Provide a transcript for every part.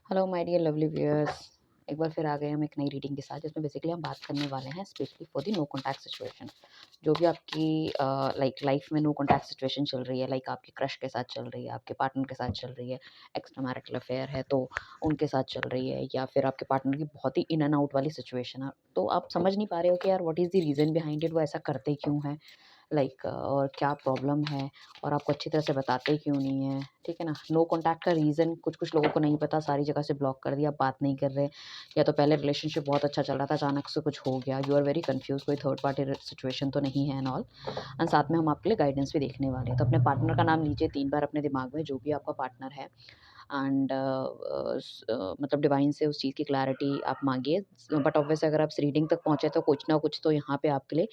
Hello my dear lovely viewers. एक बार फिर आ गए हम एक नई रीडिंग के साथ, जिसमें बेसिकली हम बात करने वाले हैं specially for the no contact situation. जो भी आपकी लाइक लाइफ में नो कॉन्टैक्ट सिचुएशन चल रही है, लाइक आपके क्रश के साथ चल रही है, आपके पार्टनर के साथ चल रही है, एक्स्ट्रा मैरिटल अफेयर है तो उनके साथ चल रही है, या फिर आपके पार्टनर की बहुत ही इन एंड आउट वाली सिचुएशन है, तो आप समझ नहीं पा रहे हो कि यार what is the reason behind it, वो ऐसा करते क्यों है, लाइक और क्या प्रॉब्लम है, और आपको अच्छी तरह से बताते क्यों नहीं है। ठीक है ना। नो कॉन्टैक्ट का रीज़न कुछ कुछ लोगों को नहीं पता, सारी जगह से ब्लॉक कर दिया, बात नहीं कर रहे, या तो पहले रिलेशनशिप बहुत अच्छा चल रहा था, अचानक से कुछ हो गया, यू आर वेरी कंफ्यूज, कोई थर्ड पार्टी सिचुएशन तो नहीं है एंड ऑल। एंड साथ में हम आपके लिए गाइडेंस भी देखने वाले हैं। तो अपने पार्टनर का नाम लीजिए 3 बार अपने दिमाग में, जो भी आपका पार्टनर है, एंड मतलब डिवाइन से उस चीज़ की क्लैरिटी आप मांगिए। बट ऑब्वियस अगर आप इस रीडिंग तक पहुँचे तो कुछ ना कुछ तो यहाँ पे आपके लिए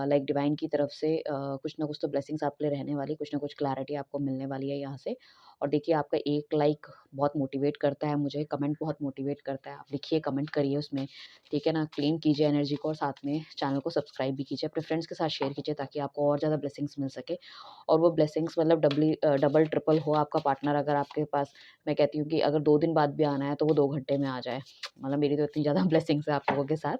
लाइक डिवाइन की तरफ से कुछ ना कुछ तो ब्लेसिंग्स आपके लिए रहने वाली, कुछ ना कुछ क्लैरिटी आपको मिलने वाली है यहाँ से। और देखिए, आपका एक लाइक बहुत मोटिवेट करता है मुझे, कमेंट बहुत मोटिवेट करता है। आप लिखिए, कमेंट करिए उसमें, ठीक है ना। क्लेम कीजिए एनर्जी को, और साथ में चैनल को सब्सक्राइब भी कीजिए, अपने फ्रेंड्स के साथ शेयर कीजिए, ताकि आपको और ज़्यादा ब्लेसिंग्स मिल सके। और वो ब्लेसिंग्स मतलब डबल ट्रिपल हो। आपका पार्टनर अगर आपके पास, मैं कहती हूँ कि अगर 2 दिन बाद भी आना है तो वो 2 घंटे में आ जाए। मतलब मेरी तो इतनी ज़्यादा ब्लेसिंग्स है आप लोगों के साथ।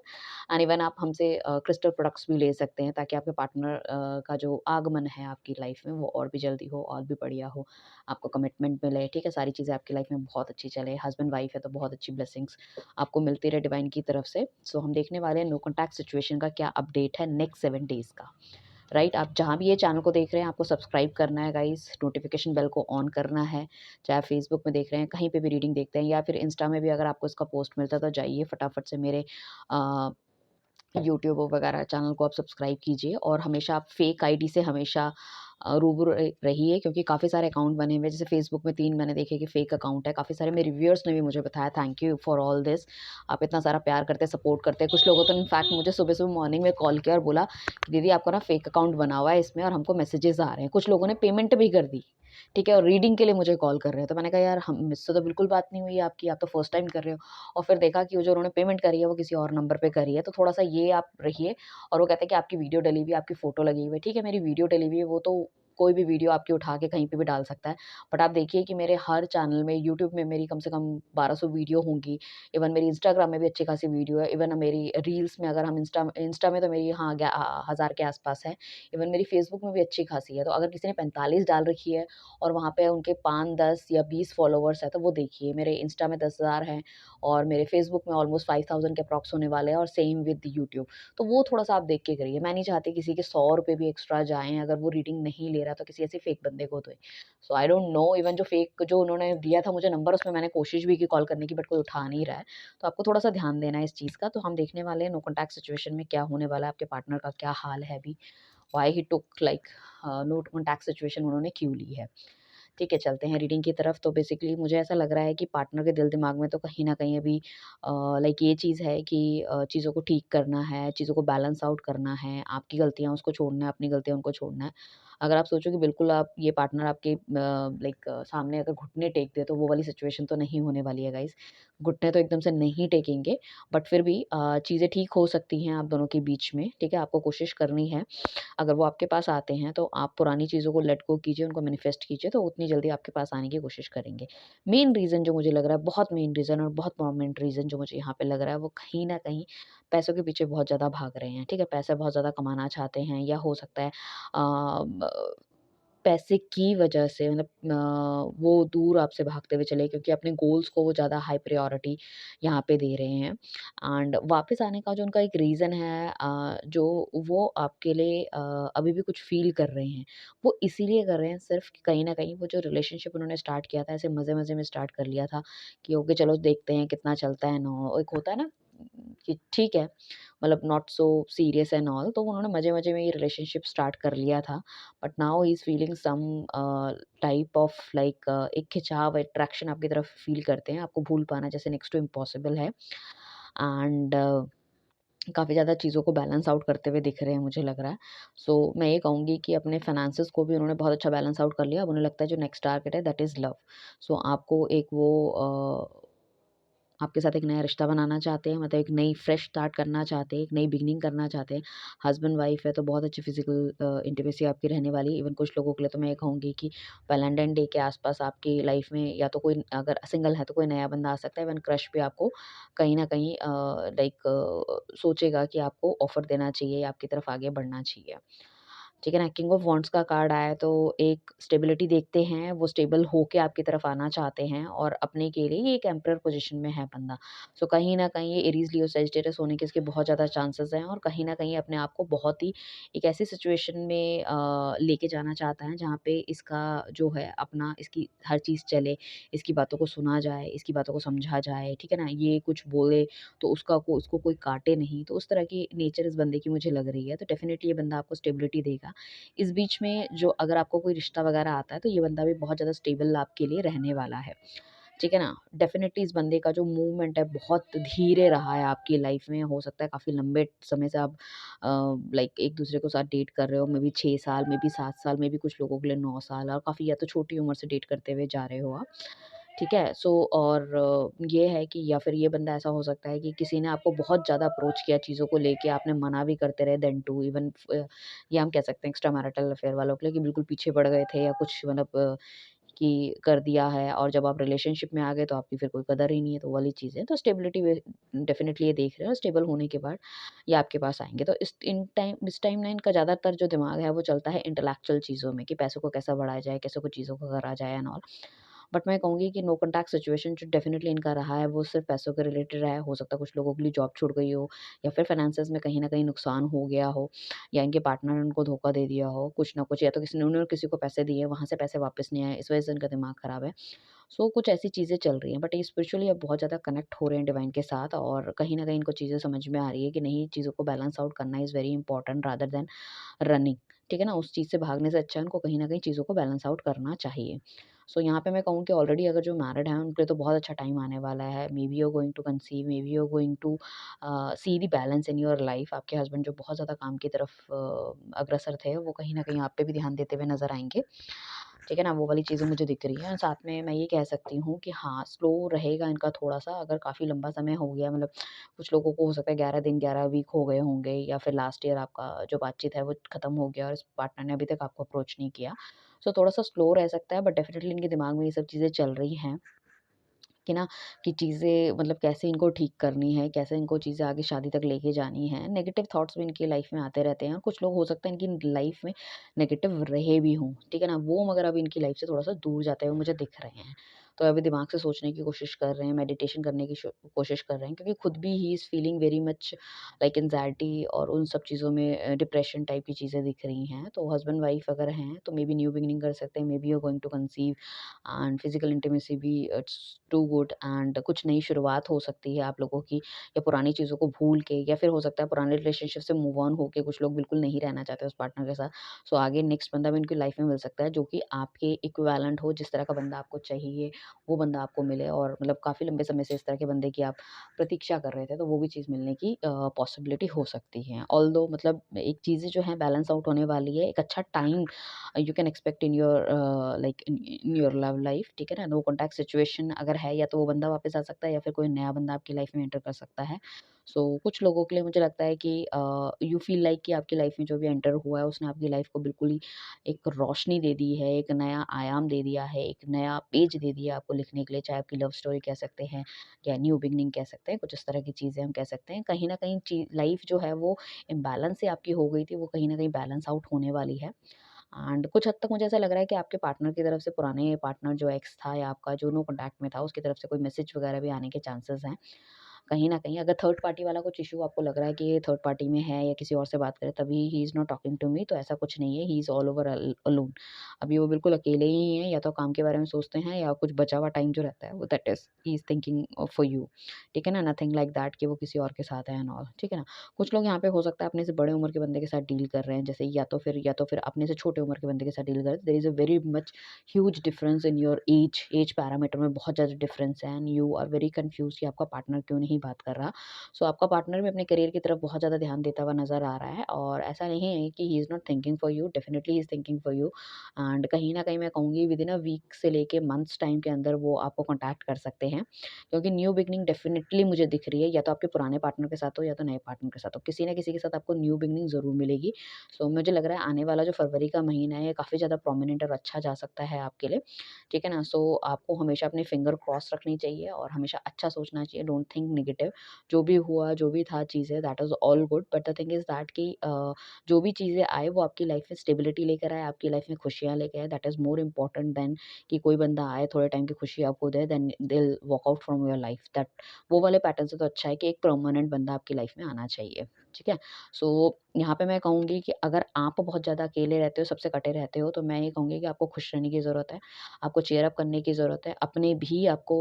एंड इवन आप हमसे क्रिस्टल प्रोडक्ट्स भी ले सकते हैं, ताकि आपके पार्टनर का जो आगमन है आपकी लाइफ में वो और भी जल्दी हो, और भी बढ़िया हो, आपको कमिटमेंट मिले, ठीक है, सारी चीज़ें आपकी लाइफ में बहुत अच्छी चले। हस्बैंड वाइफ है तो बहुत अच्छी ब्लेसिंग्स आपको मिलती रहे डिवाइन की तरफ से। सो हम देखने वाले हैं नो कॉन्टैक्ट सिचुएशन का क्या अपडेट है नेक्स्ट 7 डेज़ का। राइट। आप जहाँ भी ये चैनल को देख रहे हैं, आपको सब्सक्राइब करना है गाइस, नोटिफिकेशन बेल को ऑन करना है। चाहे आप फेसबुक में देख रहे हैं, कहीं पे भी रीडिंग देखते हैं, या फिर इंस्टा में भी अगर आपको इसका पोस्ट मिलता है, तो जाइए फटाफट से मेरे यूट्यूब वगैरह चैनल को आप सब्सक्राइब कीजिए। और हमेशा आप फेक आईडी से हमेशा रूबरू रहिए, क्योंकि काफ़ी सारे अकाउंट बने हुए हैं। जैसे फेसबुक में 3 मैंने देखे कि फेक अकाउंट है। काफ़ी सारे मेरे व्यूअर्स ने भी मुझे बताया, thank you for all this. आप इतना सारा प्यार करते हैं, सपोर्ट करते हैं। कुछ लोगों तो इनफैक्ट मुझे सुबह सुबह मॉर्निंग में कॉल किया और बोला कि दीदी आपका ना फेक अकाउंट बना हुआ है इसमें, और हमको मैसेजेस आ रहे हैं। कुछ लोगों ने पेमेंट भी कर दी, ठीक है, और रीडिंग के लिए मुझे कॉल कर रहे हैं। तो मैंने कहा यार, हम मुझसे तो बिल्कुल बात नहीं हुई है आपकी, आप तो फर्स्ट टाइम कर रहे हो। और फिर देखा कि वो जो उन्होंने पेमेंट करी है वो किसी और नंबर पे करी है, तो थोड़ा-सा ये आप रहिए। और वो कहते हैं कि आपकी वीडियो डली हुई है, आपकी फ़ोटो लगी हुई है। ठीक है, मेरी वीडियो डली हुई है, वो तो कोई भी वीडियो आपकी उठा के कहीं पे भी डाल सकता है। बट आप देखिए कि मेरे हर चैनल में, यूट्यूब में मेरी कम से कम 1200 वीडियो होंगी। इवन मेरी इंस्टाग्राम में भी अच्छी खासी वीडियो है। इवन मेरी रील्स में, अगर हम इंस्टा में तो मेरी हाँ 1000 के आस-पास है। इवन मेरी फेसबुक में भी अच्छी खासी है। तो अगर किसी ने 45 डाल रखी है और वहाँ पे उनके 5, 10 या 20 फॉलोवर्स हैं, तो वो देखिए। मेरे इंस्टा में 10,000 हैं, और मेरे फेसबुक में ऑलमोस्ट 5000 के अप्रॉक्स होने वाले हैं, और सेम विद यूट्यूब। तो वो थोड़ा-सा आप देख के करिए। मैं नहीं चाहती किसी के ₹100 भी एक्स्ट्रा जाएँ, अगर वो रीडिंग नहीं ले रहा तो किसी ऐसे फेक बंदे को दें। सो आई डोंट नो, इवन जो फेक जो उन्होंने दिया था मुझे नंबर, उसमें मैंने कोशिश भी की कॉल करने की, बट कोई उठा नहीं रहा है। तो आपको थोड़ा-सा ध्यान देना है इस चीज़ का। तो हम देखने वाले हैं नो कॉन्टैक्ट सिचुएशन में क्या होने वाला है, आपके पार्टनर का क्या हाल है अभी, व्हाई ही टूक लाइक नो कॉन्टैक्ट सिचुएशन उन्होंने क्यों ली है। ठीक है, चलते हैं रीडिंग की तरफ। तो बेसिकली मुझे ऐसा लग रहा है कि पार्टनर के दिल-दिमाग में तो कहीं न कहीं अभी लाइक ये चीज़ है कि चीज़ों को ठीक करना है, चीज़ों को बैलेंस आउट करना है, आपकी गलतियाँ उसको छोड़ना है, अपनी गलतियाँ उनको छोड़ना है। अगर आप सोचो कि बिल्कुल आप ये पार्टनर आपके लाइक सामने अगर घुटने टेक दे, तो वो वाली सिचुएशन तो नहीं होने वाली है गाइज़। घुटने तो एकदम से नहीं टेकेंगे, बट फिर भी चीज़ें ठीक हो सकती हैं आप दोनों के बीच में, ठीक है? आपको कोशिश करनी है। अगर वो आपके पास आते हैं तो आप पुरानी चीज़ों को लेट गो कीजिए, उनको मैनिफेस्ट कीजिए, तो उतनी जल्दी आपके पास आने की कोशिश करेंगे। मेन रीज़न जो मुझे लग रहा है, बहुत मेन रीज़न और बहुत प्रोमिनेंट रीज़न जो मुझे यहाँ पे लग रहा है, वो कहीं न कहीं पैसों के पीछे बहुत ज़्यादा भाग रहे हैं, ठीक है? पैसा बहुत ज़्यादा कमाना चाहते हैं, या हो सकता है ब पैसे की वजह से मतलब वो दूर आपसे भागते हुए चले, क्योंकि अपने गोल्स को वो ज़्यादा हाई प्रायोरिटी यहाँ पे दे रहे हैं। एंड वापस आने का जो उनका एक रीज़न है, जो वो आपके लिए अभी भी कुछ फ़ील कर रहे हैं। वो इसीलिए कर रहे हैं सिर्फ़ कि कहीं न कहीं वो जो रिलेशनशिप उन्होंने स्टार्ट किया था, ऐसे मज़े-मज़े में स्टार्ट कर लिया था कि ओके चलो देखते हैं कितना चलता है नो, एक होता है ना कि ठीक है, मतलब not so serious and all, तो उन्होंने मज़े-मज़े में ये रिलेशनशिप स्टार्ट कर लिया था। But now he is feeling some type of like एक खिंचाव, अट्रैक्शन आपकी तरफ फ़ील करते हैं। आपको भूल पाना जैसे नेक्स्ट टू इम्पॉसिबल है। एंड काफ़ी ज़्यादा चीज़ों को बैलेंस आउट करते हुए दिख रहे हैं, मुझे लग रहा है। सो मैं ये कहूँगी कि अपने फाइनेंसेस को भी उन्होंने बहुत अच्छा बैलेंस आउट कर लिया। अब उन्हें लगता है जो नेक्स्ट टारगेट है दैट इज़ लव। सो आपको एक वो आपके साथ एक नया रिश्ता बनाना चाहते हैं, मतलब एक नई फ्रेश स्टार्ट करना चाहते हैं, एक नई बिगिनिंग करना चाहते हैं। हस्बैंड वाइफ है तो बहुत अच्छी फिजिकल इंटीमेसी आपकी रहने वाली है। इवन कुछ लोगों के लिए तो मैं ये कहूँगी कि वैलेंटाइन डे के आसपास आपकी लाइफ में या तो कोई, अगर सिंगल है तो कोई नया बंदा आ सकता है। इवन क्रश भी आपको कहीं ना कहीं सोचेगा कि आपको ऑफर देना चाहिए या आपकी तरफ आगे बढ़ना चाहिए। ठीक है ना? किंग ऑफ वांड्स का कार्ड आया है तो एक स्टेबिलिटी देखते हैं, वो स्टेबल होके आपकी तरफ आना चाहते हैं और अपने के लिए ये एक एम्परर पोज़ीशन में है बंदा। सो कहीं न कहीं ये एरीज़, लियो, सजिटेरियस होने के इसके बहुत ज़्यादा चांसेस हैं और कहीं न कहीं अपने आप को बहुत ही एक ऐसी सिचुएशन में लेके जाना चाहता है जहाँ पे इसका जो है अपना, इसकी हर चीज़ चले, इसकी बातों को सुना जाए, इसकी बातों को समझा जाए, ठीक है ना? ये कुछ बोले तो उसको कोई काटे नहीं, तो उस तरह की नेचर इस बंदे की मुझे लग रही है। तो डेफ़िनिटली ये बंदा आपको स्टेबिलिटी देगा। इस बीच में जो अगर आपको कोई रिश्ता वगैरह आता है तो ये बंदा भी बहुत ज़्यादा स्टेबल आपके लिए रहने वाला है। ठीक है ना? डेफ़िनिटली इस बंदे का जो मूवमेंट है बहुत धीरे रहा है आपकी लाइफ़ में। हो सकता है काफ़ी लंबे समय से आप लाइक एक-दूसरे को साथ डेट कर रहे हो, मे बी 6 साल, मे बी 7 साल, मे बी कुछ लोगों के लिए 9 साल और काफ़ी या तो छोटी उम्र से डेट करते हुए जा रहे हो आप। ठीक है? सो और ये है कि या फिर ये बंदा ऐसा हो सकता है कि किसी ने आपको बहुत ज़्यादा अप्रोच किया चीज़ों को लेके, आपने मना भी करते रहे देन टू इवन ये हम कह सकते हैं एक्स्ट्रा मैरिटल अफेयर वालों के लिए कि बिल्कुल पीछे पड़ गए थे या कुछ मतलब कि कर दिया है और जब आप रिलेशनशिप में आ गए तो आपकी फिर कोई कदर ही नहीं है, तो वो वाली चीज़ें। तो स्टेबिलिटी वे डेफ़िनिटली ये देख रहे हैं और स्टेबल होने के बाद ये आपके पास आएँगे। तो इस टाइम ना इनका ज़्यादातर जो दिमाग है वो चलता है इंटेलेक्चुअल चीज़ों में कि पैसों को कैसा बढ़ाया जाए, कैसे कुछ चीज़ों को करा जाए एंड ऑल। बट मैं कहूँगी कि नो कॉन्टैक्ट सिचुएशन जो डेफ़िनिटली इनका रहा है, वो सिर्फ़ पैसों के रिलेटेड रहा है। हो सकता है कुछ लोगों के लिए जॉब छूट गई हो या फिर फाइनेंसेस में कहीं न कहीं नुकसान हो गया हो या इनके पार्टनर ने उनको धोखा दे दिया हो, कुछ ना कुछ या तो किसी ने उन्होंने किसी को पैसे दिए, वहाँ से पैसे वापस नहीं आए, इस वज़ह से इनका दिमाग ख़राब है। सो कुछ ऐसी चीज़ें चल रही हैं बट ये स्पिरिचुअली अब बहुत ज़्यादा कनेक्ट हो रहे हैं डिवाइन के साथ और कहीं न कहीं इनको चीज़ें समझ में आ रही है कि नहीं, चीज़ों को बैलेंस आउट करना is very important rather than running. ठीक है ना? उस चीज़ से भागने से अच्छा है उनको कहीं न कहीं चीज़ों को बैलेंस आउट करना चाहिए। सो यहाँ पे मैं कहूँ कि ऑलरेडी अगर जो मैरिड हैं उनके लिए तो बहुत अच्छा टाइम आने वाला है। Maybe you are going to conceive, maybe you are going to see the balance in your life. आपके हस्बैंड जो बहुत ज़्यादा काम की तरफ अग्रसर थे, वो कहीं न कहीं आप पे भी ध्यान देते हुए नज़र आएँगे। ठीक है ना? वो वाली चीज़ें मुझे दिख रही हैं। साथ में मैं ये कह सकती हूँ कि हाँ, स्लो रहेगा इनका थोड़ा-सा, अगर काफ़ी लंबा समय हो गया, मतलब कुछ लोगों को हो सकता है 11 दिन, 11 वीक हो गए होंगे या फिर लास्ट ईयर आपका जो बातचीत है वो खत्म हो गया और इस पार्टनर ने अभी तक आपको अप्रोच नहीं किया। सो थोड़ा-सा स्लो रह सकता है बट डेफ़िनिटली इनके दिमाग में ये सब चीज़ें चल रही हैं कि ना, कि चीज़ें मतलब कैसे इनको ठीक करनी है, कैसे इनको चीज़ें आगे शादी तक लेके जानी है। नेगेटिव थॉट्स भी इनकी लाइफ़ में आते रहते हैं और कुछ लोग हो सकता है इनकी लाइफ़ में नेगेटिव रहे भी हों, ठीक है ना? वो मगर अब इनकी लाइफ़ से थोड़ा-सा दूर जाते हुए मुझे दिख रहे हैं। तो अभी दिमाग से सोचने की कोशिश कर रहे हैं, मेडिटेशन करने की कोशिश कर रहे हैं क्योंकि खुद भी ही is feeling very much like anxiety और उन सब चीज़ों में डिप्रेशन टाइप की चीज़ें दिख रही हैं। तो हस्बैंड-वाइफ अगर हैं, तो मे बी न्यू बिगिनिंग कर सकते हैं, maybe you are going to conceive and physical intimacy भी इट्स टू गुड एंड कुछ नई शुरुआत हो सकती है आप लोगों की या पुरानी चीज़ों को भूल के या फिर हो सकता है पुराने रिलेशनशिप से मूव ऑन होके कुछ लोग बिल्कुल नहीं रहना चाहते उस पार्टनर के साथ। सो आगे नेक्स्ट बंदा भी उनकी लाइफ में मिल सकता है जो कि आपके इक्विवेलेंट हो, जिस तरह का बंदा आपको चाहिए वो बंदा आपको मिले और मतलब काफ़ी लंबे समय से इस तरह के बंदे की आप प्रतीक्षा कर रहे थे तो वो भी चीज़ मिलने की पॉसिबिलिटी हो सकती है। ऑल्दो मतलब एक चीज़ें जो है बैलेंस आउट होने वाली है, एक अच्छा time you can expect in your like in your love life. ठीक है ना? नो कॉन्टैक्ट सिचुएशन अगर है या तो वो बंदा वापस आ सकता है या फिर कोई नया बंदा आपकी लाइफ में एंटर कर सकता है। सो कुछ लोगों के लिए मुझे लगता है कि यू फील लाइक कि आपकी लाइफ में जो भी एंटर हुआ है उसने आपकी लाइफ को बिल्कुल ही एक रोशनी दे दी है, एक नया आयाम दे दिया है, एक नया पेज दे दिया आपको लिखने के लिए, चाहे आपकी लव स्टोरी कह सकते हैं या न्यू बिगनिंग कह सकते हैं, कुछ इस तरह की चीज़ें हम कह सकते हैं। कहीं न कहीं लाइफ जो है वो इम्बैलेंस से आपकी हो गई थी, वो कहीं न कहीं बैलेंस आउट होने वाली है। एंड कुछ हद तक मुझे ऐसा लग रहा है कि आपके पार्टनर की तरफ से पुराने पार्टनर जो एक्स था या आपका जो नो कॉन्टैक्ट में था, उसकी तरफ से कोई मैसेज वगैरह भी आने के चांसेस हैं। कहीं न कहीं अगर थर्ड पार्टी वाला कुछ इश्यू आपको लग रहा है कि ये थर्ड पार्टी में है या किसी और से बात करे तभी he is not talking to me, तो ऐसा कुछ नहीं है, he is all over alone. अभी वो बिल्कुल अकेले ही हैं, या तो काम के बारे में सोचते हैं या कुछ बचा हुआ टाइम जो रहता है वो that is he is thinking for you. ठीक है ना? नथिंग लाइक दैट कि वो किसी और के साथ है एंड ऑल। ठीक है ना? कुछ लोग यहाँ पे हो सकता है अपने से बड़े उम्र के बंदे के साथ डील कर रहे हैं, जैसे या तो फिर अपने से छोटे उम्र के बंदे के साथ डील कर रहे हैं। There is a very much huge difference in your age parameter में बहुत ज़्यादा डिफरेंस है and you are very confused कि आपका पार्टनर क्यों नहीं नहीं बात कर रहा। सो आपका पार्टनर भी अपने करियर की तरफ बहुत ज़्यादा ध्यान देता हुआ नज़र आ रहा है और ऐसा नहीं है कि ही is not thinking for you, definitely he is thinking for you. And कहीं न कहीं मैं कहूँगी विदिन अ वीक से लेके मंथ्स टाइम के अंदर वो आपको कॉन्टैक्ट कर सकते हैं। क्योंकि न्यू बिगिनिंग डेफिनिटली मुझे दिख रही है, या तो आपके पुराने पार्टनर के साथ हो या तो नए पार्टनर के साथ हो। किसी न किसी के साथ आपको न्यू बिगिनिंग ज़रूर मिलेगी। सो मुझे लग रहा है आने वाला जो फरवरी का महीना है, ये काफ़ी ज़्यादा प्रोमिनेंट और अच्छा जा सकता है आपके लिए, ठीक है ना? सो आपको हमेशा अपने फिंगर क्रॉस रखनी चाहिए और हमेशा अच्छा सोचना चाहिए, डोंट थिंक नेगेटिव। जो भी हुआ, जो भी था चीज़ें, that was all good, but the thing is that कि जो भी चीज़ें आए वो आपकी लाइफ में स्टेबिलिटी लेकर आए, आपकी लाइफ में खुशियाँ लेके आए, that is more important than कि कोई बंदा आए, थोड़े टाइम की खुशी आपको दे, then they will walk out from your life. That वो वाले पैटर्न से तो अच्छा है कि एक परमानेंट बंदा आपकी लाइफ में आना चाहिए, ठीक है? सो यहाँ पे मैं कहूँगी कि अगर आप बहुत ज़्यादा अकेले रहते हो, सबसे कटे रहते हो, तो मैं ये कहूँगी कि आपको खुश रहने की ज़रूरत है, आपको चीयर अप करने की ज़रूरत है, अपने भी आपको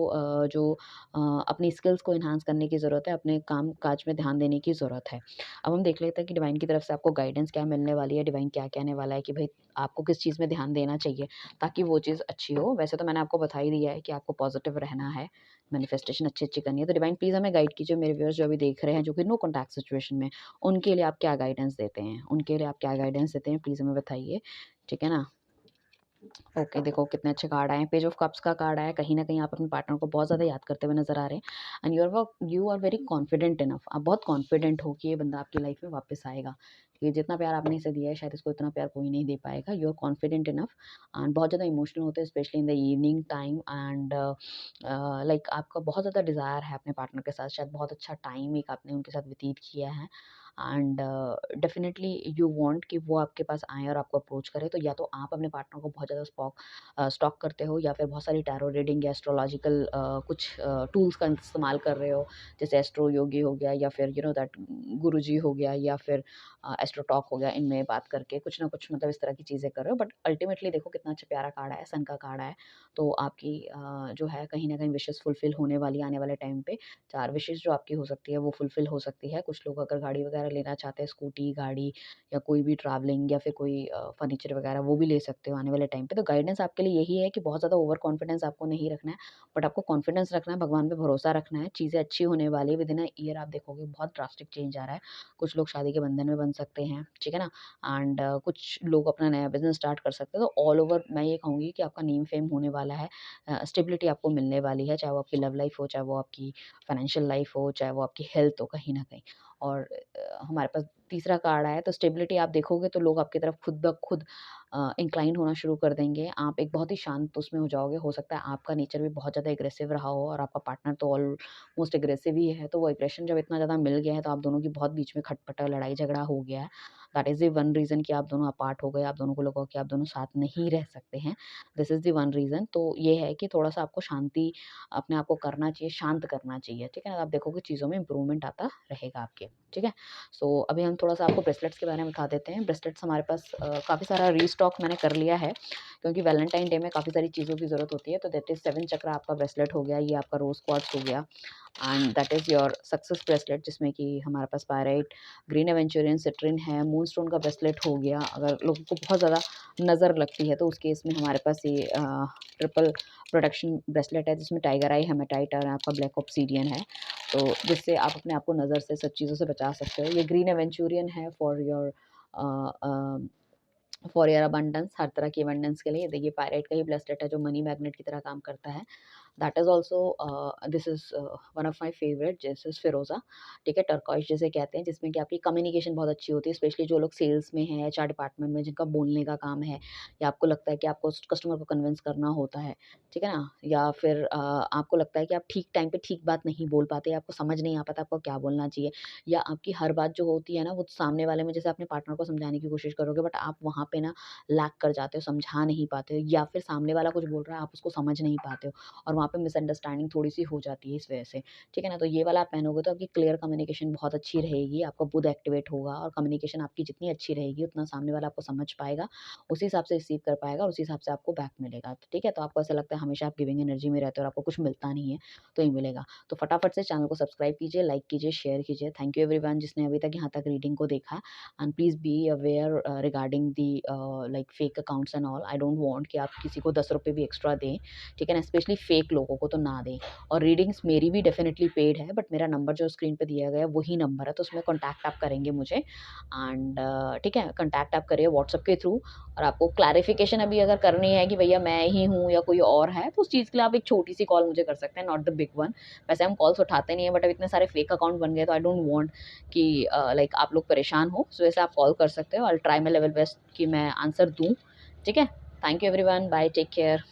अपनी स्किल्स को एनहांस करने की ज़रूरत है, अपने काम-काज में ध्यान देने की ज़रूरत है। अब हम देख लेते हैं कि डिवाइन की तरफ से आपको गाइडेंस क्या मिलने वाली है, डिवाइन क्या कहने वाला है कि भई आपको किस चीज़ में ध्यान देना चाहिए, ताकि वो चीज़ अच्छी हो। वैसे तो मैंने आपको बता ही दिया है कि आपको पॉज़िटिव रहना है, मैनिफेस्टेशन अच्छी-अच्छी करनी है, तो डिवाइन प्लीज़ हमें गाइड कीजिए, मेरे व्यूअर्स जो अभी देख रहे हैं, जो कि नो कॉन्टैक्ट सिचुएशन में, उनके लिए आप क्या गाइडेंस देते हैं? उनके लिए आप क्या गाइडेंस देते हैं, प्लीज़ हमें बताइए, ठीक है ना? ओके, देखो कितने अच्छे कार्ड आए हैं। पेज ऑफ कप्स का कार्ड आया है, कहीं न कहीं आप अपने पार्टनर को बहुत ज़्यादा याद करते हुए नज़र आ रहे हैं and you are very confident enough. आप बहुत कॉन्फिडेंट हो कि ये बंदा आपकी लाइफ में वापस आएगा। ये जितना प्यार आपने इसे दिया है, शायद इसको इतना प्यार कोई नहीं दे पाएगा। You are confident enough and बहुत ज़्यादा इमोशनल होते हैं, specially in the evening time and like आपका बहुत ज़्यादा डिज़ायर है अपने पार्टनर के साथ, शायद बहुत अच्छा टाइम एक आपने उनके साथ व्यतीत किया है एंड डेफिनिटली यू वांट कि वो आपके पास आएँ और आपको अप्रोच करें। तो या तो आप अपने पार्टनर को बहुत ज़्यादा स्टॉक करते हो, या फिर बहुत सारी टैरो रीडिंग या एस्ट्रोलॉजिकल कुछ टूल्स का इस्तेमाल कर रहे हो, जैसे एस्ट्रो योगी हो गया, या फिर यू नो दैट गुरुजी हो गया, या फिर एस्ट्रो टॉक हो गया, इनमें बात करके कुछ ना कुछ मतलब इस तरह की चीज़ें कर रहे हो। बट अल्टीमेटली देखो कितना अच्छा प्यारा कार्ड आया है, सन का कार्ड आया है। तो आपकी जो है कहीं न कहीं विशेज़ फुलफ़िल होने वाली है आने वाले टाइम पे। 4 विशेज़ जो आपकी हो सकती है वो फुलफ़िल हो सकती है। कुछ लोग अगर गाड़ी वगैरह लेना चाहते हैं, स्कूटी, गाड़ी या कोई भी ट्रैवलिंग या फिर कोई फर्नीचर वगैरह, वो भी ले सकते हो आने वाले टाइम पे। तो गाइडेंस आपके लिए यही है कि बहुत ज़्यादा ओवर कॉन्फिडेंस आपको नहीं रखना है, बट आपको कॉन्फिडेंस रखना है, भगवान पे भरोसा रखना है, चीज़ें अच्छी होने वाली है। विदिन अ ईयर आप देखोगे बहुत ड्रास्टिक चेंज आ रहा है। कुछ लोग शादी के बंधन में बंध सकते हैं, ठीक है ना? एंड कुछ लोग अपना नया बिज़नेस स्टार्ट कर सकते हैं। तो ऑल ओवर मैं ये कहूँगी कि आपका नेम फेम होने वाला है, स्टेबिलिटी आपको मिलने वाली है, चाहे वो आपकी लव लाइफ़ हो, चाहे वो आपकी फाइनेंशियल लाइफ़ हो, चाहे वो आपकी हेल्थ हो कहीं न कहीं। और हमारे पास तीसरा कार्ड आया है, तो स्टेबिलिटी आप देखोगे तो लोग आपकी तरफ खुद ब खुद इंक्लाइन होना शुरू कर देंगे। आप एक बहुत ही शांत उसमें हो जाओगे। हो सकता है आपका नेचर भी बहुत ज़्यादा एग्रेसिव रहा हो और आपका पार्टनर तो ऑलमोस्ट एग्रेसिव ही है, तो वो एग्रेशन जब इतना ज़्यादा मिल गया है, तो आप दोनों की बहुत बीच में खटपट और लड़ाई-झगड़ा हो गया है। That is the one reason कि आप दोनों अपार्ट हो गए, आप दोनों को लगा कि आप दोनों साथ नहीं रह सकते हैं। This is the one reason. तो ये है कि थोड़ा-सा आपको शांति अपने आप को करना चाहिए, शांत करना चाहिए, ठीक है ना? आप देखोगे चीज़ों में इम्प्रूवमेंट आता रहेगा आपके, ठीक है? सो अभी हम थोड़ा-सा आपको ब्रेसलेट्स के बारे में बता देते हैं। ब्रेसलेट्स हमारे पास काफ़ी सारा रीस्टॉक मैंने कर लिया है, क्योंकि वैलेंटाइन डे में काफ़ी सारी चीज़ों की ज़रूरत होती है। तो दैट इज़ 7 चक्रा आपका ब्रेसलेट हो गया, ये आपका रोज़ क्वार्ट्ज हो गया and that is your success bracelet, जिसमें कि हमारे पास पायराइट, ग्रीन एवेंचुरियन, सिट्रिन है, मूनस्टोन का ब्रेसलेट हो गया। अगर लोगों को बहुत ज़्यादा नज़र लगती है, तो उस केस में हमारे पास ये ट्रिपल प्रोटेक्शन ब्रेसलेट है, जिसमें टाइगर आई, हेमेटाइट और आपका ब्लैक ऑब्सीडियन है। तो जिससे आप अपने आप को नज़र से सब चीज़ों से बचा सकते हो। ये ग्रीन एवेंचुरियन है फॉर योर अबंडेंस, हर तरह की अबंडेंस के लिए। देखिए पायराइट का ही ब्रेसलेट है जो मनी मैग्नेट की तरह काम करता है। That is also this is one of my favourite, this is फिरोज़ा, ठीक है? टर्कोइज़ जिसे कहते हैं, जिसमें कि आपकी कम्युनिकेशन बहुत अच्छी होती है, स्पेशली जो लोग सेल्स में हैं, एचआर डिपार्टमेंट में, जिनका बोलने का काम है, या आपको लगता है कि आपको कस्टमर को कन्विंस करना होता है, ठीक है ना? या फिर आपको लगता है कि आप ठीक टाइम पे ठीक बात नहीं बोल पाते, आपको समझ नहीं आ पाता आपको क्या बोलना चाहिए, या आपकी हर बात जो होती है ना, वो सामने वाले में जैसे अपने पार्टनर को समझाने की कोशिश करोगे, बट आप वहाँ पे ना लैग कर जाते हो, समझा नहीं पाते हो, या फिर सामने वाला कुछ बोल रहा है, आप उसको समझ नहीं पाते हो और वहाँ पे मिसअंडरस्टैंडिंग थोड़ी-सी हो जाती है इस वजह से, ठीक है ना? तो ये वाला आप पहनोगे तो आपकी क्लियर कम्युनिकेशन बहुत अच्छी रहेगी, आपका बुध एक्टिवेट होगा और कम्युनिकेशन आपकी जितनी अच्छी रहेगी, उतना सामने वाला आपको समझ पाएगा, उसी हिसाब से रिसीव कर पाएगा और उसी हिसाब से आपको बैक मिलेगा, तो ठीक है? तो आपको ऐसा लगता है हमेशा आप गिविंग एनर्जी में रहते हो और आपको कुछ मिलता नहीं है, तो ये मिलेगा। तो फटाफट से चैनल को सब्सक्राइब कीजिए, लाइक कीजिए, शेयर कीजिए। थैंक यू एवरीवन जिसने अभी तक यहाँ तक रीडिंग को देखा, and please be aware regarding the like fake accounts and all. I don't want कि आप किसी को ₹10 भी एक्स्ट्रा दें, ठीक है ना? स्पेशली फेक लोगों को तो ना दें। और रीडिंग्स मेरी भी डेफ़िनिटली पेड है, बट मेरा नंबर जो स्क्रीन पे दिया गया है वही नंबर है, तो उसमें कॉन्टैक्ट आप करेंगे मुझे एंड ठीक है, कॉन्टैक्ट आप करिए व्हाट्सएप के थ्रू। और आपको क्लैरिफ़िकेशन अभी अगर करनी है कि भैया मैं ही हूँ या कोई और है, तो उस चीज़ के लिए आप एक छोटी-सी कॉल मुझे कर सकते हैं, नॉट द बिग वन। वैसे हम कॉल्स उठाते नहीं हैं, बट अब इतने सारे फेक अकाउंट बन गए तो आई डोंट वांट कि लाइक आप लोग परेशान हो। सो वैसे आप कॉल कर सकते हो। I will try my level best कि मैं आंसर दूँ। ठीक है? Thank you everyone, bye, take care.